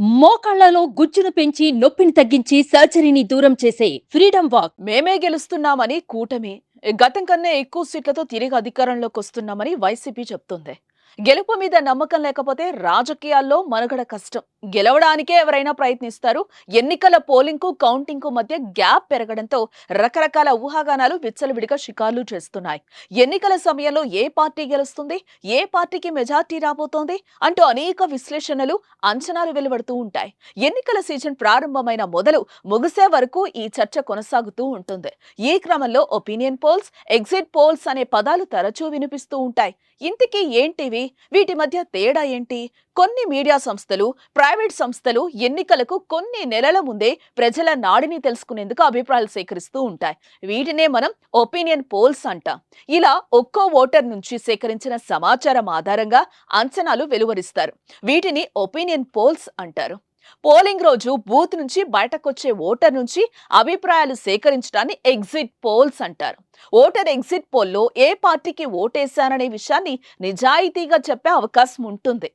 మోకాళ్లలో గుజ్జును పెంచి నొప్పిని తగ్గించి సర్జరీని దూరం చేసే ఫ్రీడమ్ వాక్. మేమే గెలుస్తున్నామని కూటమి గతం కన్నా ఎక్కువ సీట్లతో తిరిగి అధికారంలోకి వస్తున్నామని వైసీపీ చెప్తోంది. గెలుపు మీద నమ్మకం లేకపోతే రాజకీయాల్లో మనుగడ కష్టం. గెలవడానికే ఎవరైనా ప్రయత్నిస్తారు. ఎన్నికల పోలింగ్ కు కౌంటింగ్ కు మధ్య గ్యాప్ పెరగడంతో రకరకాల ఊహాగానాలు విచ్చలవిడిగా షికార్లు చేస్తున్నాయి. ఎన్నికల సమయంలో ఏ పార్టీ గెలుస్తుంది, ఏ పార్టీకి మెజార్టీ రాబోతోంది అంటూ అనేక విశ్లేషణలు, అంచనాలు వెలువడుతూ ఉంటాయి. ఎన్నికల సీజన్ ప్రారంభమైన మొదలు ముగిసే వరకు ఈ చర్చ కొనసాగుతూ ఉంటుంది. ఈ క్రమంలో ఒపీనియన్ పోల్స్, ఎగ్జిట్ పోల్స్ అనే పదాలు తరచూ వినిపిస్తూ ఉంటాయి. ఇంతకీ ఏంటివి? వీటి మధ్య తేడా ఏంటి? కొన్ని మీడియా సంస్థలు, ప్రైవేట్ సంస్థలు ఎన్నికలకు కొన్ని నెలల ముందే ప్రజల నాడిని తెలుసుకునేందుకు అభిప్రాయాలు సేకరిస్తూ ఉంటాయి. వీటినే మనం ఒపీనియన్ పోల్స్ అంటాం. ఇలా ఒక్కో ఓటర్ నుంచి సేకరించిన సమాచారం ఆధారంగా అంచనాలు వెలువరిస్తారు. వీటిని ఒపీనియన్ పోల్స్ అంటారు. పోలింగ్ రోజు బూత్ నుంచి బయటకొచ్చే ఓటర్ నుంచి అభిప్రాయాలు సేకరించడాన్ని ఎగ్జిట్ పోల్స్ అంటారు. ఓటర్ ఎగ్జిట్ పోల్లో ఏ పార్టీకి ఓటేశాననే విషయాన్ని నిజాయితీగా చెప్పే అవకాశం ఉంటుంది.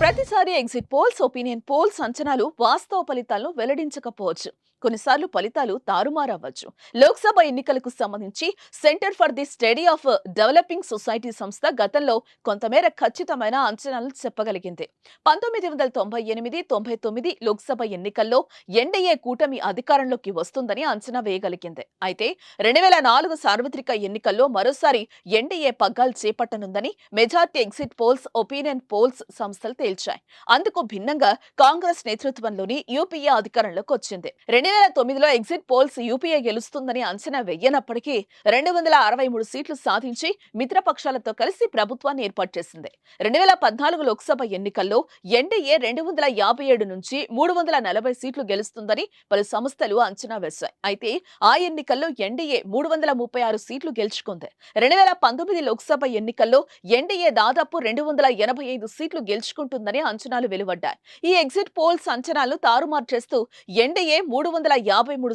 ప్రతిసారి ఎగ్జిట్ పోల్స్, ఒపీనియన్ పోల్స్ అంచనాలు వాస్తవ ఫలితాలను వెల్లడించకపోవచ్చు. కొన్నిసార్లు ఫలితాలు తారుమారవచ్చు. లోక్సభ ఎన్నికలకు సంబంధించి centre for the study of developing society సంస్థ గతంలో కొంతమేర ఖచ్చితమైన అంచనాలు చెప్పగలిగింది. 1998-99 లోక్సభ ఎన్నికల్లో ఎన్డీఏ కూటమి అధికారంలోకి వస్తుందని అంచనా వేయగలిగింది. అయితే 2004 సార్వత్రిక ఎన్నికల్లో మరోసారి ఎన్డీఏ పగ్గాలు చేపట్టనుందని majority exit polls, opinion polls సంస్థలు తేల్చాయి. అందుకు భిన్నంగా కాంగ్రెస్ నేతృత్వంలోని యూపీఏ అధికారంలోకి వచ్చింది. 2009లో ఎగ్జిట్ పోల్స్ యూపీఏ గెలుస్తుందని అంచనా వేయనప్పటికీ 263 సీట్లు సాధించి మిత్రపక్షాలతో కలిసి ప్రభుత్వాన్ని ఏర్పాటు చేసింది. 2014 లోక్సభ ఎన్నికల్లో ఎన్డీఏ 257 నుంచి 340 సీట్లు గెలుస్తుందని పలు సంస్థలు అంచనా వేశాయి. అయితే ఆ ఎన్నికల్లో ఎన్డీఏ 336 సీట్లు గెలుచుకుంది. 2019 లోక్సభ ఎన్నికల్లో ఎన్డీఏ దాదాపు 285 సీట్లు గెలుచుకుంటుందని అంచనాలు వెలువడ్డాయి. ఈ ఎగ్జిట్ పోల్స్ అంచనాలు తారుమారు చేస్తూ ఎన్డీఏ 353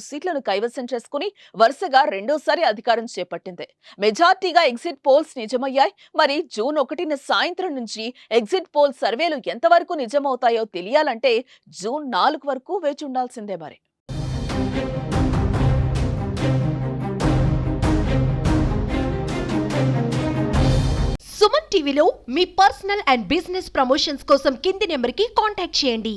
సీట్లను కైవసం చేసుకుని వరుసగా రెండోసారి అధికారం చేపట్టింది. మెజార్టీగా ఎగ్జిట్ పోల్స్ నిజమయ్యాయి. మరి జూన్ 1న సాయంత్రం నుంచి ఎగ్జిట్ పోల్ సర్వేలు ఎంతవరకు నిజమవుతాయో తెలియాలంటే జూన్ 4 వరకు వేచి ఉండాల్సిందే మరి. సుమన్ టీవీలో మీ పర్సనల్ అండ్ బిజినెస్ ప్రమోషన్స్ కోసం కింది నెంబర్కి కాంటాక్ట్ చేయండి.